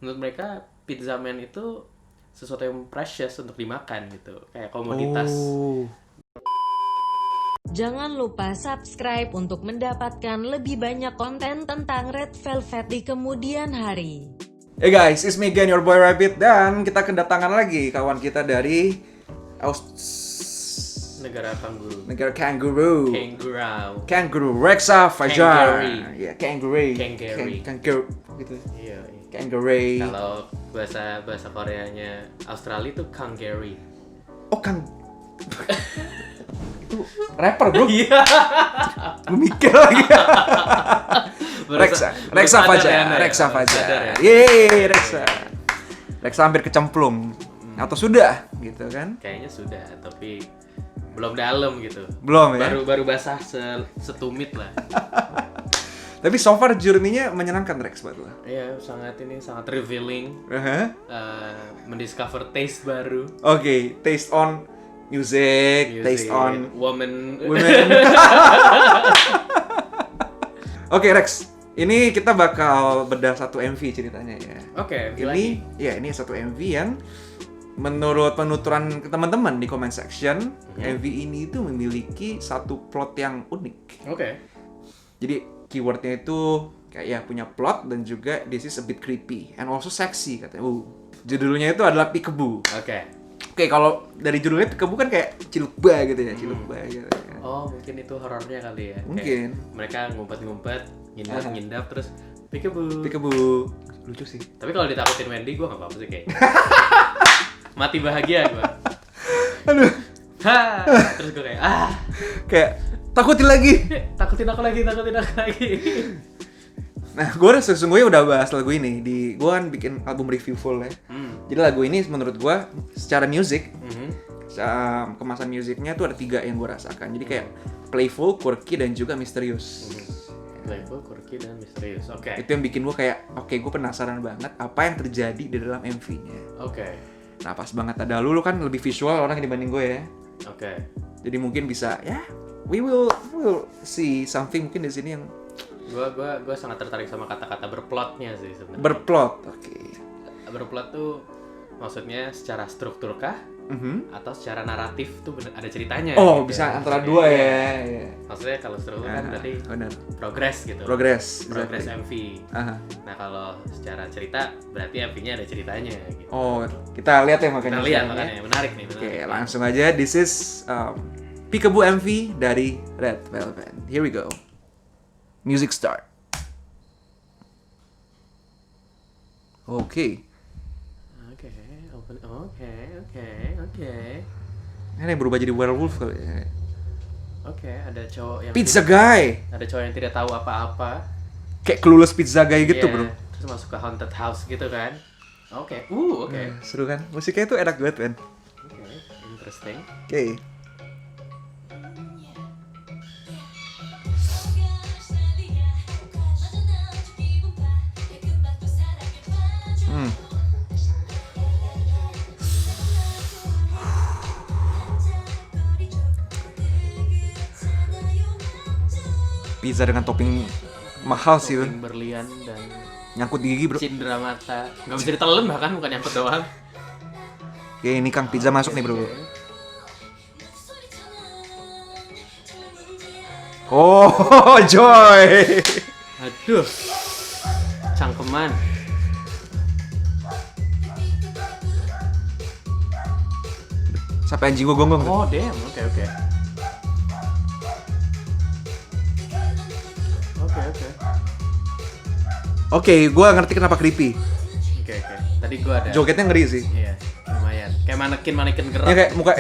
menurut mereka pizza man itu sesuatu yang precious untuk dimakan gitu, kayak komoditas. Jangan lupa subscribe untuk mendapatkan lebih banyak konten tentang Red Velvet di kemudian hari. Hey guys, it's me again, your boy Rabbit. Dan kita kedatangan lagi kawan kita dari Negara kangguru. negara kangaroo. Kangaroo. Rexa Fajar. Kangaroo. Ya, kangaroo. Kangaroo gitu. Iya. Kangaroo. Kalau bahasa Koreanya Australia itu kangaroo. Oh, itu rapper, bro. Iya. Gue mikir lagi. Rexa Fajar. Rexa Fajar. Yeay, Rexa hampir kecemplung. Atau sudah gitu kan? Kayaknya sudah, tapi belum dalam gitu. Belum ya? Baru basah setumit lah. Tapi so far journey-nya menyenangkan, Rex, buat lo. Iya, sangat revealing. Mendiscover taste baru. Oke, taste on music, taste on women. Oke, Rex. Ini kita bakal bedah satu MV ceritanya ya. Oke, ini satu MV yang menurut penuturan teman-teman di comment section, MV ini itu memiliki satu plot yang unik. Oke. Jadi keywordnya itu kayak ya punya plot dan juga this is a bit creepy and also sexy katanya. Judulnya itu adalah Peekaboo. Oke, kalau dari judulnya Peekaboo kan kayak cilukba gitu ya, cilukba gitu. Oh, mungkin itu horornya kali ya. Mungkin. Kayak mereka ngumpet-ngumpet, ngindap terus Peekaboo. Peekaboo. Lucu sih. Tapi kalau ditakutin Wendy gue enggak apa-apa sih kayaknya. Mati bahagia gue. Aduh. Terus gue kayak takutin lagi. Takutin aku lagi. Nah, gue sesungguhnya udah bahas lagu ini gue kan bikin album review full ya. Jadi lagu ini menurut gue secara musik, kemasan musiknya tuh ada 3 yang gue rasakan. Jadi kayak playful, quirky, dan juga misterius. Playful, quirky, dan misterius. Oke. Itu yang bikin gue kayak, gue penasaran banget apa yang terjadi di dalam MV-nya. Oke. Nah, pas banget ada lu kan lebih visual orang dibanding gue ya. Oke. Jadi mungkin bisa we will see something mungkin di sini yang Gue sangat tertarik sama kata-kata berplotnya sih sebenarnya. Berplot. Berplot tuh maksudnya secara struktur kah? Atau secara naratif tuh ada ceritanya? Oh, gitu. bisa antara dua ya. Maksudnya kalau struktur kan berarti progress gitu. Progress MV. Nah, kalau secara cerita berarti MV-nya ada ceritanya gitu. Oh, kita lihat ya makanya. Kita lihat makanya, menarik nih. Oke, langsung aja. This is Peekaboo MV dari Red Velvet. Here we go. Music start. Oke. Ini yang berubah jadi werewolf kali ya. Oke, ada cowok yang Pizza guy. Ada cowok yang tidak tahu apa-apa. Kayak clueless pizza guy gitu, bro. Terus masuk ke haunted house gitu kan. Oke. Seru kan? Musiknya itu enak banget, kan? Oke, interesting. Oke. Pizza dengan topping mahal sih, topping berlian dan nyangkut di gigi, bro. cindera mata. Nggak bisa ditelan bahkan, bukan nyangkut doang. Oke, ini Kang Pizza masuk nih, bro. Oh, Joy. Aduh. Cangkeman. Siapa yang jinggo gonggong? Oh, damn. Oke. Oke, gue ngerti kenapa creepy. Oke. Tadi gue ada. Jogetnya ngeri sih. Iya, lumayan. Kayak manekin gerak. Ya kayak muka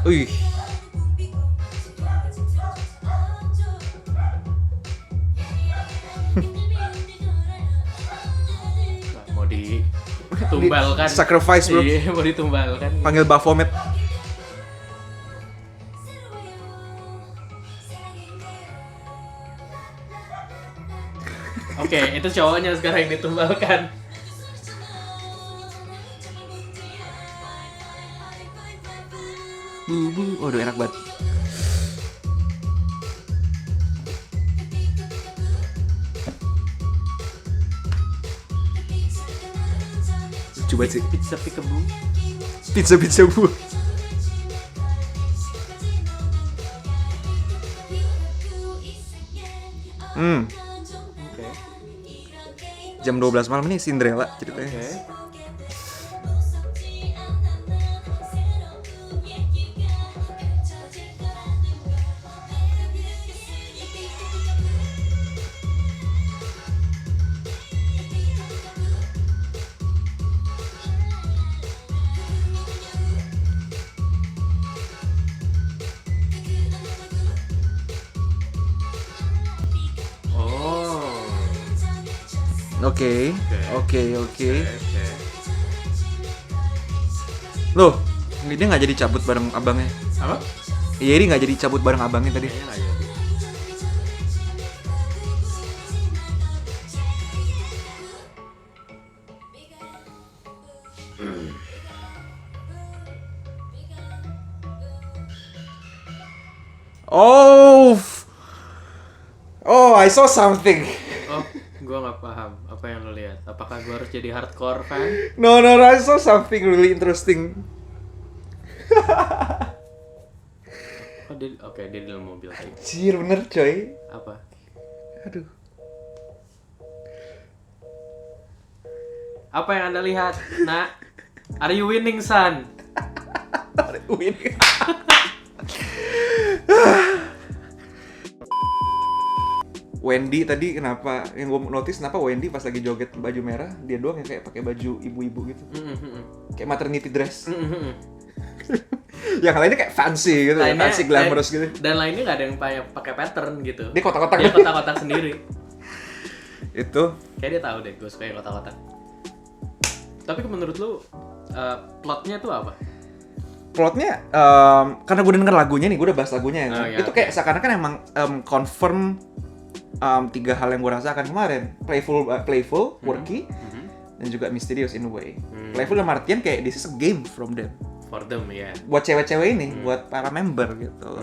Wih. Mau ditumbalkan. Sacrifice, bro. Iya, mau ditumbalkan. Panggil Baphomet. Oke, itu cowoknya sekarang yang ditumbalkan. Waduh enak banget. Coba sih. Pizza Peekaboo. Pizza bu. Oke. Jam 12 malam nih Cinderella ceritanya. Oke. Oh. Oke. Oke. Loh, ini dia nggak jadi cabut bareng abangnya. Apa? Iya, ini nggak jadi cabut bareng abangnya tadi. Kayaknya nggak jadi. Oh, I saw something. Oh, gue nggak paham apa yang lo lihat. Apakah gue harus jadi hardcore fan? No, I saw something really interesting. Oh, oke, dia di dalam mobil tadi. Anjir, bener coy. Apa? Aduh. Apa yang Anda lihat, Nak? Are you winning, son? Winning. Wendy tadi kenapa yang gue notice kenapa Wendy pas lagi joget baju merah dia doang yang kayak pakai baju ibu-ibu gitu, kayak maternity dress. Yang lainnya kayak fancy gitu, fancy glamorous gitu. Dan lainnya nggak ada yang pakai pattern gitu. Dia kotak-kotak. Dia kotak-kotak sendiri. Itu Kayak dia tahu deh, gue suka yang kotak-kotak. Tapi menurut lu plotnya tuh apa? plotnya karena gue denger lagunya nih, gue udah bahas lagunya ya. Oh, ya, itu kayak seakan-akan emang confirm 3 hal yang gue rasakan kemarin. Playful, quirky, dan juga mysterious in a way. Playful dalam artian kayak this is a game from them. For them, ya. Yeah. Buat cewek-cewek ini, buat para member gitu.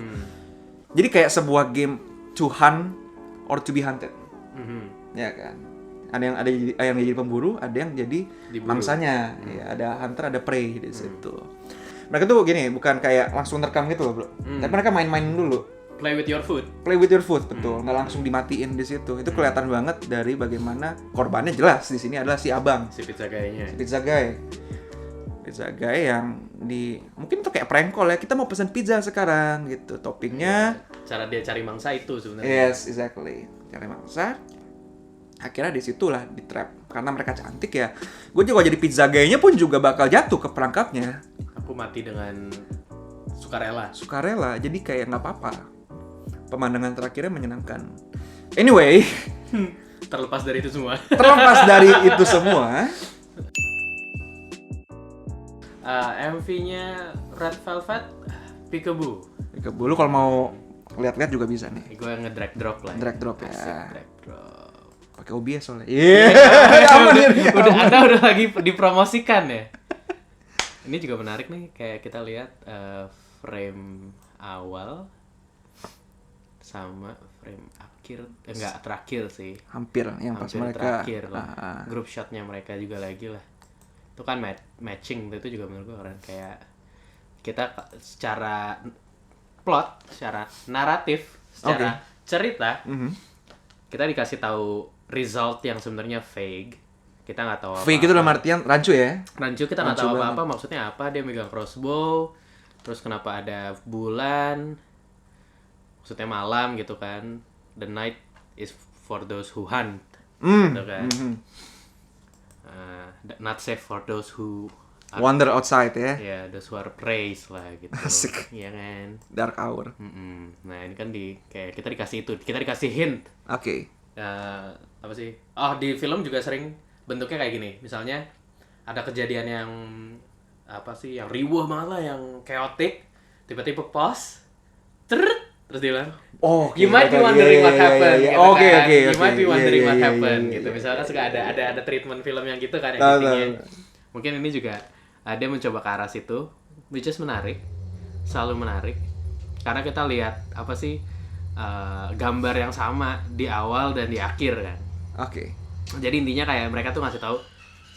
Jadi kayak sebuah game to hunt or to be hunted. Ya kan? Ada yang jadi pemburu, ada yang jadi Diburu. mangsanya. Ya, ada hunter, ada prey di situ. Mereka tuh gini, bukan kayak langsung rekam gitu loh, bro. Tapi mereka main-main dulu. Play with your food. Play with your food, betul. Nggak langsung dimatiin di situ. Itu kelihatan banget dari bagaimana korbannya jelas di sini adalah si abang, Si pizza guy-nya. pizza guy yang mungkin tuh kayak prank call ya. Kita mau pesan pizza sekarang gitu. Toppingnya. Cara dia cari mangsa itu sebenarnya. Yes, exactly. Cari mangsa. Akhirnya disitulah di trap. Karena mereka cantik ya. Gue juga jadi pizza guy-nya pun juga bakal jatuh ke perangkapnya. Aku mati dengan sukarela. Sukarela, jadi kayak nggak apa-apa. Pemandangan terakhirnya menyenangkan. Anyway, Terlepas dari itu semua. terlepas dari itu semua, MV-nya Red Velvet, Peekaboo. lu kalau mau lihat-lihat juga bisa nih. Gue nge-drag drop lah. Drag drop ya. Asik, drag drop. Pakai OBS soalnya. Iya. Aman ya. Anda udah lagi dipromosikan ya. Ini juga menarik nih, kayak kita lihat frame awal sama frame akhir, enggak terakhir sih. Hampir yang pas Hampir mereka terakhir lah. Group shotnya mereka juga lagi lah. Itu kan matching, itu juga menurut gue keren. Kayak kita secara plot, secara naratif, secara cerita, kita dikasih tahu result yang sebenarnya vague. Kita nggak tahu apa. Fake itu dalam artian rancu ya. Rancu kita nggak tahu apa-apa, maksudnya apa, dia megang crossbow, terus kenapa ada bulan, maksudnya malam gitu kan. The night is for those who hunt, gitu kan. Not safe for those who Wander outside ya. ya, those who are praise lah gitu. Asik. Iya kan. Dark hour. Nah ini kan kayak kita dikasih itu, kita dikasih hint. Oke. Apa sih? Oh, di film juga sering bentuknya kayak gini. Misalnya ada kejadian yang apa sih, yang riuh banget lah, yang chaotic, tiba-tiba pause, terus dia bilang, you might be wondering what happened, gitu kan. You might be wondering what happened, gitu. Misalnya suka ada treatment film yang gitu kan, yang intinya. Mungkin ini juga ada mencoba ke arah situ, which is menarik. selalu menarik karena kita lihat apa sih gambar yang sama di awal dan di akhir kan. Oke. Jadi intinya kayak mereka tuh ngasih tahu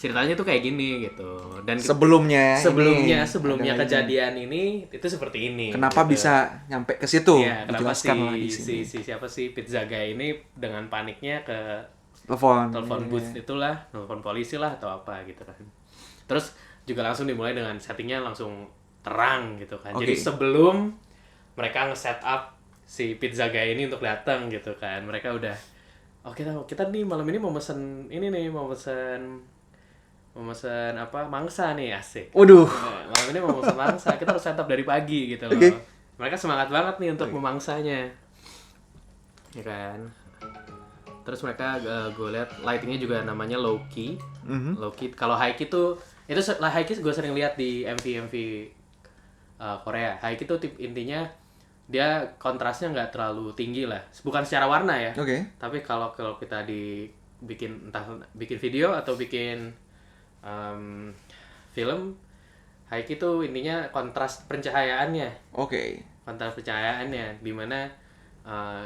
ceritanya tuh kayak gini gitu. Dan Sebelumnya ada kejadian ini itu seperti ini. Kenapa gitu. bisa nyampe ke situ? Iya, kenapa Dijelaskan lah di sini. siapa sih Pizza Guy ini dengan paniknya ke Telepon booth itulah, telepon polisi lah atau apa gitu kan. Terus juga langsung dimulai dengan settingnya langsung terang gitu kan. Jadi sebelum mereka nge-set up si Pizza Guy ini untuk datang gitu kan, mereka udah kita nih malam ini mau mesen ini nih, mau mesen apa, mangsa nih, asik. Waduh. Malam ini mau mesen mangsa, kita harus set up dari pagi gitu loh. Mereka semangat banget nih untuk memangsanya, ya kan. Terus mereka gue lihat lightingnya juga namanya low key. Low key. Kalau high key itu high key gue sering lihat di MV Korea. High key itu intinya dia kontrasnya nggak terlalu tinggi lah, bukan secara warna ya. Tapi kalau kita bikin video atau bikin film, high key itu intinya kontras pencahayaannya. Kontras pencahayaannya di mana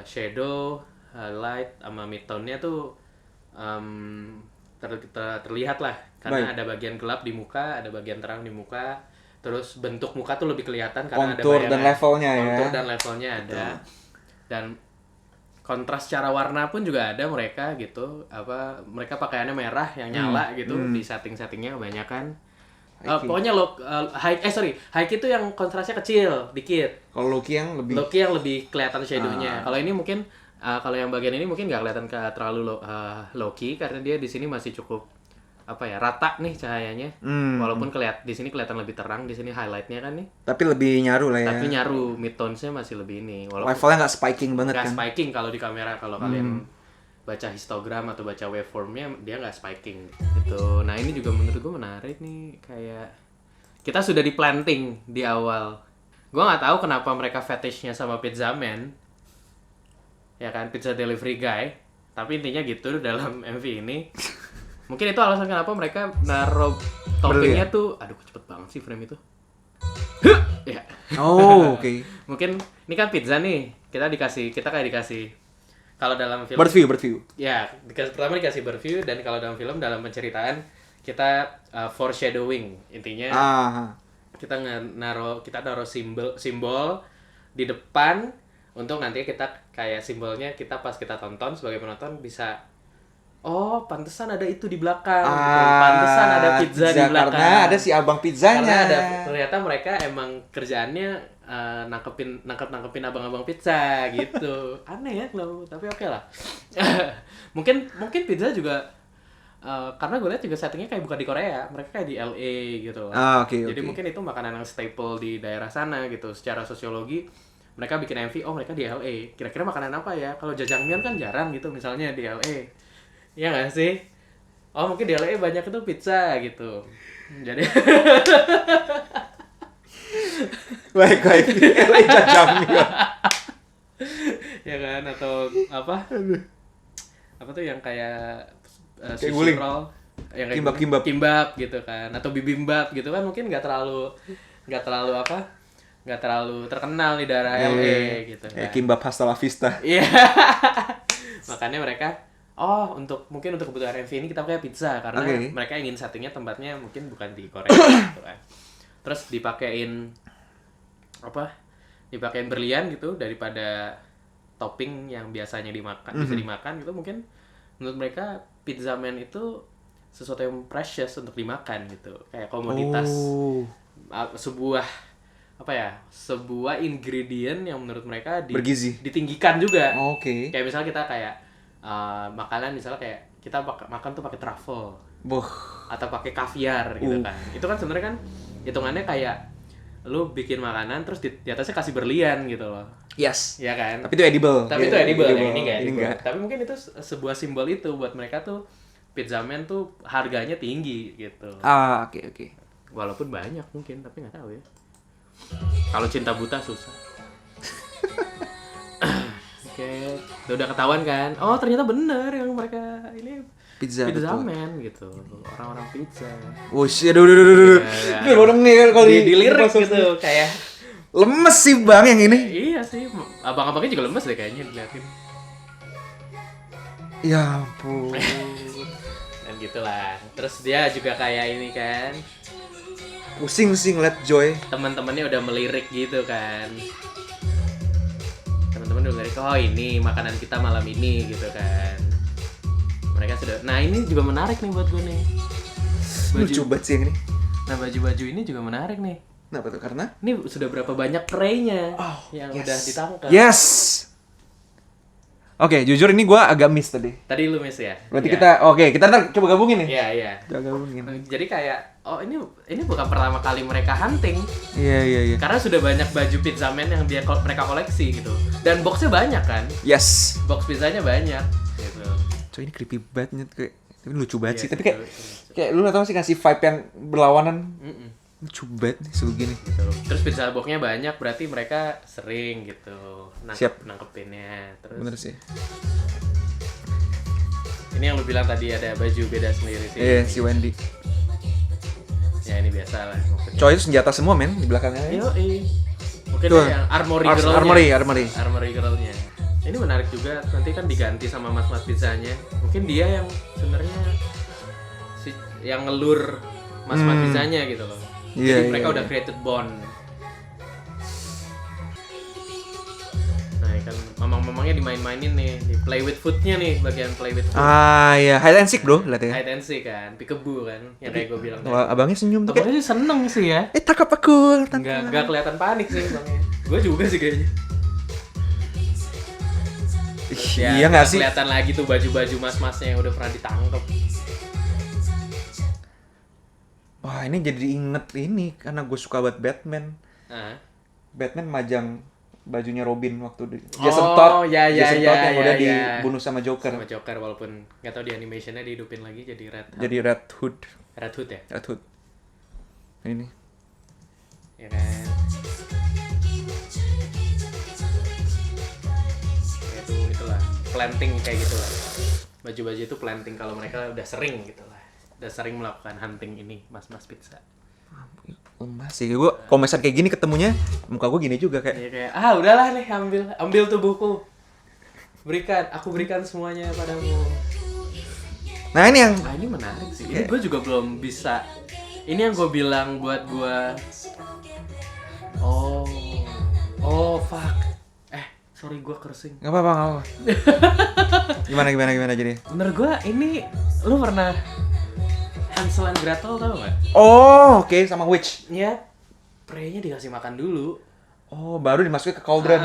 shadow, light sama midtone-nya tuh terlihat lah karena ada bagian gelap di muka, ada bagian terang di muka. Terus bentuk muka tuh lebih kelihatan karena kontur ada dan levelnya kontur dan levelnya ada. Dan kontras secara warna pun juga ada mereka gitu. Mereka pakaiannya merah yang nyala gitu di setting-settingnya kebanyakan. Pokoknya high itu yang kontrasnya kecil dikit. Kalau low key yang lebih kelihatan shadow-nya. Kalau ini mungkin kalau yang bagian ini mungkin nggak kelihatan terlalu low key karena dia di sini masih cukup rata nih cahayanya. Walaupun di sini kelihatan lebih terang, di sini highlight-nya kan nih. Tapi lebih nyaru lah ya. Tapi nyaru, mid-tones-nya masih lebih ini. Levelnya nggak spiking banget kan. Nggak spiking kalau di kamera, kalau kalian baca histogram atau baca waveform-nya dia nggak spiking gitu. Nah ini juga menurut gue menarik nih, kayak kita sudah di planting di awal. Gue nggak tahu kenapa mereka fetishnya sama Pizza Man, ya kan, pizza delivery guy. Tapi intinya gitu dalam MV ini. Mungkin itu alasan kenapa mereka naruh toppingnya tuh, aduh cepet banget sih frame itu. Ya. Oke. Mungkin ini kan pizza nih, kita kayak dikasih. Kalau dalam film berview. Ya, pertama dikasih berview, dan kalau dalam film dalam penceritaan kita foreshadowing. Intinya kita naruh simbol di depan untuk nanti kita kayak simbolnya kita pas kita tonton sebagai penonton bisa pantesan ada itu di belakang. Pantesan ada pizza di belakang. Karena ada si abang pizzanya. Karena ternyata mereka emang kerjaannya nangkepin abang-abang pizza gitu. Aneh ya, tapi oke lah. mungkin pizza juga karena gue lihat juga settingnya kayak bukan di Korea, mereka kayak di LA gitu. Jadi mungkin itu makanan yang staple di daerah sana gitu. Secara sosiologi mereka bikin MV, mereka di LA. Kira-kira makanan apa ya? Kalau jajangmyeon kan jarang gitu misalnya di LA. Iya nggak sih? Mungkin di LA banyak itu pizza gitu. Jadi baik LA jajangmyeon. Ya kan, atau apa tuh yang kayak sushi guling. roll, yang kayak kimbap gitu kan, atau bibimbap gitu kan, mungkin nggak terlalu terkenal di daerah LA gitu kan. Kimbap hasta la vista. Iya. Makanya mereka untuk kebutuhan MV ini kita pakai pizza karena mereka ingin settingnya tempatnya mungkin bukan di Korea gitu kan. Terus dipakein berlian gitu daripada topping yang biasanya bisa dimakan gitu. Mungkin menurut mereka Pizza Man itu sesuatu yang precious untuk dimakan gitu, kayak komoditas, sebuah ingredient yang menurut mereka bergizi, ditinggikan juga. Kayak misalnya kita makanan misalnya kayak kita makan tuh pakai truffle atau pakai kaviar gitu kan. Itu kan sebenarnya kan hitungannya kayak lu bikin makanan terus di atasnya kasih berlian gitu loh. Yes. Ya kan? Tapi itu edible. Yang ini enggak. Tapi mungkin itu sebuah simbol itu buat mereka tuh Pizza Man tuh harganya tinggi gitu. Oke. Walaupun banyak mungkin, tapi nggak tahu ya. Kalau cinta buta susah. Oke, udah ketahuan kan? Ternyata bener yang mereka ini Pizza Man gitu, orang-orang pizza. Aduh. Ini orang nih kali di lirik gitu, kayak Lemes sih bang yang ini. Iya sih, abang-abangnya juga lemes deh kayaknya diliatin. Ya ampun. Dan gitulah. Terus dia juga kayak ini kan, Pusing sih ngeliat Joy. teman-temannya udah melirik gitu kan. Teman-teman udah melirik, oh ini makanan kita malam ini gitu kan. Mereka sudah, nah ini juga menarik nih buat gue nih. Lucu banget sih yang ini. Nah baju-baju ini juga menarik nih. Kenapa tuh? Karena Ini sudah berapa banyak prey-nya yang yes. udah ditangkap. Yes. Oke, jujur ini gue agak miss tadi. Tadi lu miss ya? Berarti Ya. kita ntar coba gabungin nih. Iya, iya. Coba gabungin. Jadi kayak, oh ini bukan pertama kali mereka hunting. Iya. Karena sudah banyak baju pizza man yang mereka koleksi gitu. Dan boxnya banyak kan? Yes. Box pizzanya banyak gitu. Coy ini creepy banget kayak. Tapi lucu banget Iya, sih. Tapi lucu, kayak lucu. kayak lu tau sih ngasih vibe yang berlawanan. Mm-mm. Lucu banget nih segini. Gitu. Terus pizza boxnya banyak, berarti mereka sering gitu Siap. nangkepinnya. Terus Bener sih. ini yang lu bilang tadi ada baju beda sendiri sih. Iya, si Wendy. Ya ini biasa lah maksudnya. Coy itu senjata semua men di belakangnya. Yoi. Mungkin Tuh. yang armory girl-nya. Armory. Armory girl-nya. Ini menarik juga, nanti kan diganti sama mas-mas pizzanya. Mungkin dia yang sebenarnya yang ngelur mas-mas pizzanya gitu loh. Iya, Jadi mereka iya, udah iya. created bond. Nah, kan mamang-mamangnya dimain-mainin nih, di play with food-nya nih, bagian play with food. Ah iya, hide and seek bro, lihat ya. Hide and seek kan, peekaboo kan, yang kayak gue bilang tadi. Wah, abangnya senyum tuh kayak, Abangnya sih seneng sih ya. tangkap aku. Enggak kelihatan panik sih abangnya. Gue juga sih kayaknya. Terus ya, Iya nggak sih? kelihatan lagi tuh baju-baju mas-masnya yang udah pernah ditangkap. Wah ini jadi inget ini karena gue suka banget Batman. Ah. Batman majang bajunya Robin waktu di Oh, Jason Todd. ya, Jason ya, Todd yang ya, udah ya. dibunuh sama Joker. Sama Joker, walaupun nggak tahu di animationnya dihidupin lagi jadi Jadi Red Hood. Red Hood ya. Red Hood. Ini. Ya kan. Ya, itulah planting kayak gitulah. Baju-baju itu planting kalau mereka udah sering gitulah. Udah sering melakukan hunting ini mas-mas pizza. Masih gue kalau misalnya kayak gini ketemunya muka gue gini juga kayak. Ya kayak udahlah nih ambil tubuhku. Aku berikan semuanya padamu. Nah ini yang Ini menarik sih. Ini gue juga belum bisa. Ini yang gue bilang buat gue. Oh fuck. Sorry gue cursing. nggak apa-apa. Gimana jadi? Menurut gue ini lu pernah Hansel and Gretel tau gak? Oh oke, sama Witch. Ya, prey-nya dikasih makan dulu. Oh baru dimasukin ke cauldron.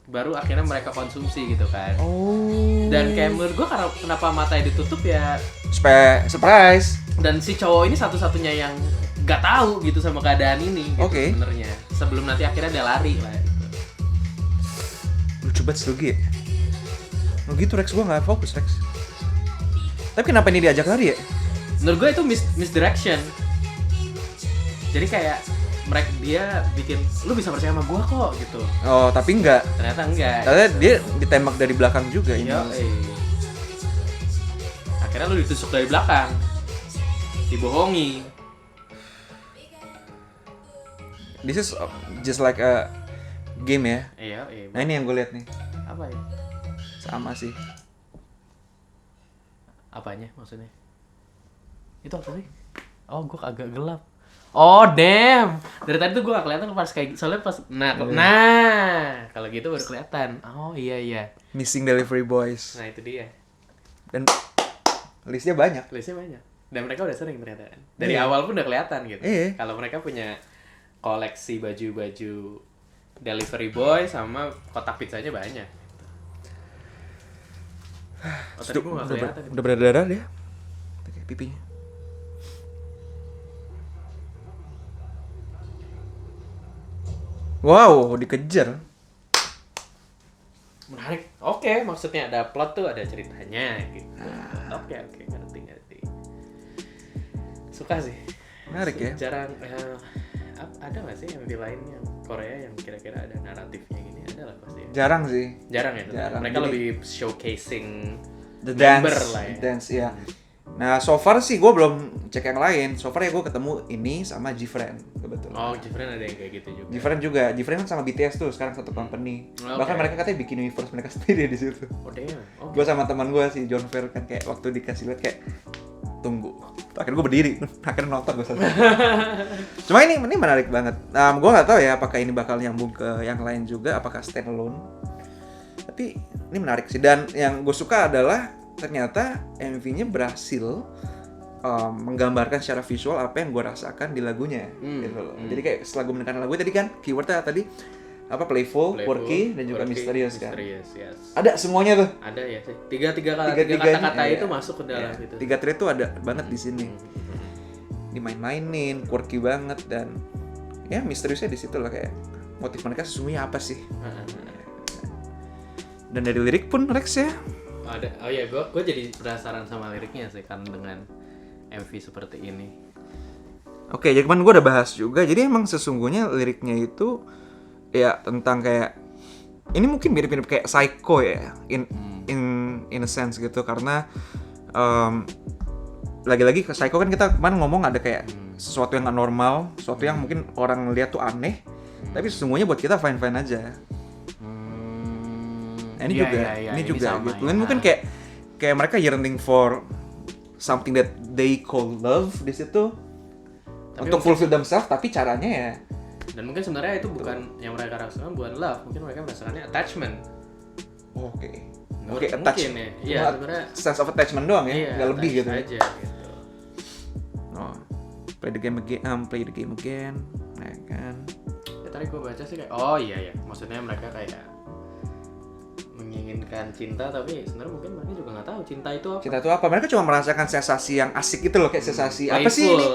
Baru akhirnya mereka konsumsi gitu kan. Oh. Dan kayak menurut gue karena kenapa matanya ditutup ya, Supaya surprise. dan si cowok ini satu-satunya yang gak tahu gitu sama keadaan ini gitu Oke. sebenarnya. Sebelum nanti akhirnya dia lari lah gitu. Lucu banget Slugi ya. Oh gitu Rex, gue gak fokus Rex. Tapi kenapa ini diajak lari ya? Menurut gue itu misdirection. Jadi kayak dia bikin lu bisa percaya sama gue kok gitu. Oh tapi enggak. Ternyata enggak. Ternyata dia ditembak dari belakang juga ini. Iya, akhirnya lu ditusuk dari belakang, dibohongi. This is just like a game ya. Iya. Nah ini yang gue lihat nih. Apa ya? Sama sih. Apanya maksudnya? Itu apa sih? Oh, gue agak gelap. Oh, damn. Dari tadi tuh gue gak kelihatan pas kayak soalnya pas kalau gitu baru kelihatan. Oh, iya. Missing Delivery Boys. Nah, itu dia. Dan listnya banyak. Listnya banyak. Dan mereka udah sering ternyata. Dari Iya. awal pun udah kelihatan gitu. Iya. Kalau mereka punya koleksi baju-baju Delivery Boy sama kotak pizzanya banyak. Oh, tadi gue gak kelihatan. Udah berdarah dia. Kayak pipinya. Wow, dikejar. Menarik. Oke, maksudnya ada plot tuh, ada ceritanya gitu. Oke, ngerti. Suka sih. Menarik ya. Jarang ada nggak sih yang di lain yang Korea yang kira-kira ada naratifnya gini? Ada lah pasti. Jarang sih. Jarang ya. Jarang. Mereka Jadi- lebih showcasing The member dance, lah ya. dance ya. Nah, so far sih gue belum cek yang lain. So far ya gue ketemu ini sama Gfriend kebetulan. Oh, Gfriend ada yang kayak gitu juga. Gfriend kan sama BTS tuh sekarang satu company. Okay. Bahkan mereka katanya bikin universe mereka sendiri di situ. Oh damn. Okay. Gue sama teman gue si John Fair kan kayak waktu dikasih lihat kayak tunggu. Akhirnya gue berdiri, akhirnya nonton gue selesai. Cuma ini menarik banget. Gue nggak tahu ya apakah ini bakal nyambung ke yang lain juga, apakah standalone. Tapi ini menarik sih. Dan yang gue suka adalah ternyata MV-nya berhasil menggambarkan secara visual apa yang gue rasakan di lagunya gitu loh. Jadi kayak setelah gue mendengarkan lagu tadi kan keywordnya tadi apa playful, quirky, dan juga misterius kan. Yes. Ada semuanya tuh. Ada ya sih. Tiga kata-kata itu masuk ke dalam itu. 3 trait itu ada banget di sini. Dimain-mainin, quirky banget dan ya misteriusnya di situ lah kayak motif mereka sesungguhnya apa sih. Dan dari lirik pun Rex ya. Ada. Oh iya, gue jadi penasaran sama liriknya sih kan dengan MV seperti ini. Oke, jadi kan gue udah bahas juga. Jadi emang sesungguhnya liriknya itu ya tentang kayak ini mungkin mirip-mirip kayak Psycho ya, in a sense gitu karena lagi-lagi ke Psycho kan kita kemarin ngomong ada kayak sesuatu yang nggak normal, sesuatu yang mungkin orang lihat tuh aneh, tapi sesungguhnya buat kita fine-fine aja. Nah, ini juga gitu. Dan mungkin kayak mereka yearning for something that they call love di situ untuk fulfill themselves, tapi caranya ya. Dan mungkin sebenarnya itu bukan yang mereka rasakan bukan love, mungkin mereka merasakannya attachment. Oke, attachment. Ya. Iya, sebenarnya sense of attachment doang ya, nggak lebih gitu. Aja, gitu. Oh, play the game again, ya kan. Ya, tadi gue baca sih kayak, oh iya, maksudnya mereka kayak menginginkan cinta, tapi sebenarnya mungkin mereka juga nggak tahu cinta itu apa. Cinta itu apa? Mereka cuma merasakan sensasi yang asik gitu loh, kayak sensasi playful, apa sih ini?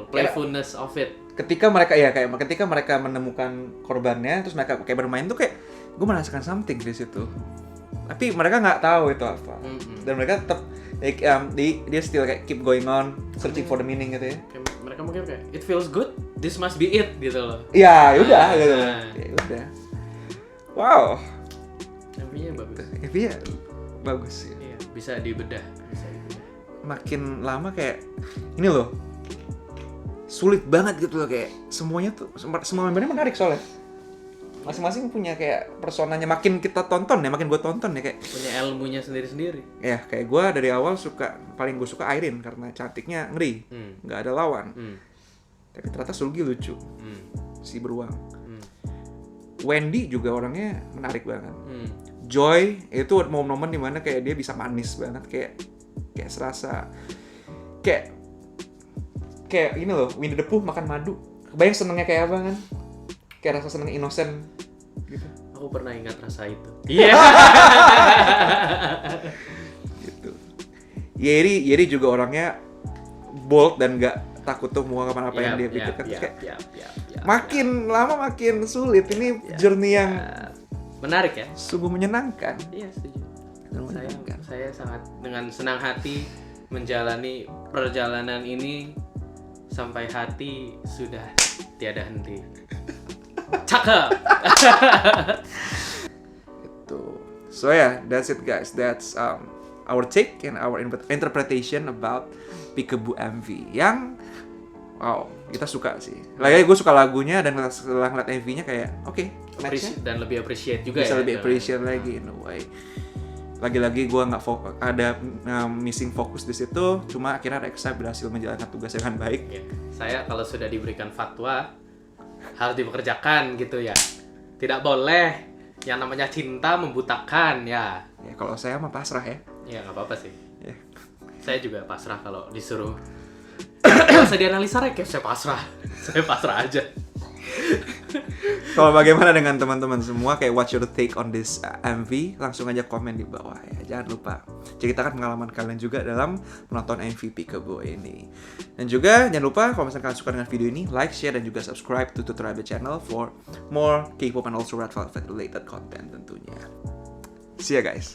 Playfulness of it. Ketika mereka menemukan korbannya, terus mereka kayak bermain tuh kayak gue merasakan something di situ. Tapi mereka nggak tahu itu apa. Dan mereka tetap dia still kayak keep going on, searching for the meaning gitu ya. Mereka mungkin kayak it feels good, this must be it gitu loh. Iya, udah gitu. Ya udah. Wow. MV-nya bagus. MV-nya bagus ya. Iya, bisa dibedah. Makin lama kayak ini loh. Sulit banget gitu loh kayak semuanya tuh semua membernya menarik soalnya. Masing-masing punya kayak personanya, makin kita tonton ya, makin gue tonton ya kayak punya ilmunya sendiri-sendiri. Ya, kayak gue dari awal paling gue suka Irene karena cantiknya ngeri. Nggak ada lawan. Tapi ternyata Sulgi lucu. Si beruang. Wendy juga orangnya menarik banget. Joy itu momen-momen dimana kayak dia bisa manis banget, kayak serasa kayak ini loh, Winnie the Pooh makan madu. Kebayang senengnya kayak apa kan? Kayak rasa seneng innocent gitu. Aku pernah ingat rasa itu. Iya. Gitu. Yeri juga orangnya bold dan gak takut tuh mau apa yang dia pikirkan. Makin lama makin sulit. Ini journey yang menarik ya. Sungguh menyenangkan. Iya, setuju. Saya sangat dengan senang hati menjalani perjalanan ini sampai hati sudah tiada henti. Cakep. Itu. So yeah, that's it guys. That's our take and our interpretation about Peekaboo MV yang wow, kita suka sih. Lagi gue suka lagunya dan setelah ngeliat MV-nya kayak oke, dan lebih appreciate juga bisa ya. Bisa lebih appreciate lagi in a way. Lagi-lagi gue nggak ada missing fokus di situ, cuma akhirnya Reksa berhasil menjalankan tugasnya dengan baik. Ya, saya kalau sudah diberikan fatwa harus dipekerjakan gitu ya, tidak boleh yang namanya cinta membutakan ya. Ya kalau saya mah pasrah ya. Ya nggak apa-apa sih. Ya. Saya juga pasrah kalau disuruh. Kalau saya dianalisa Rek, saya pasrah aja. Kalau bagaimana dengan teman-teman semua, kayak what's your take on this MV? Langsung aja komen di bawah ya. Jangan lupa ceritakan pengalaman kalian juga dalam menonton MV Peekaboo ini. Dan juga jangan lupa kalau misalnya kalian suka dengan video ini, like, share, dan juga subscribe to Tutorial channel for more K-pop and also Red Velvet related content tentunya. See ya guys.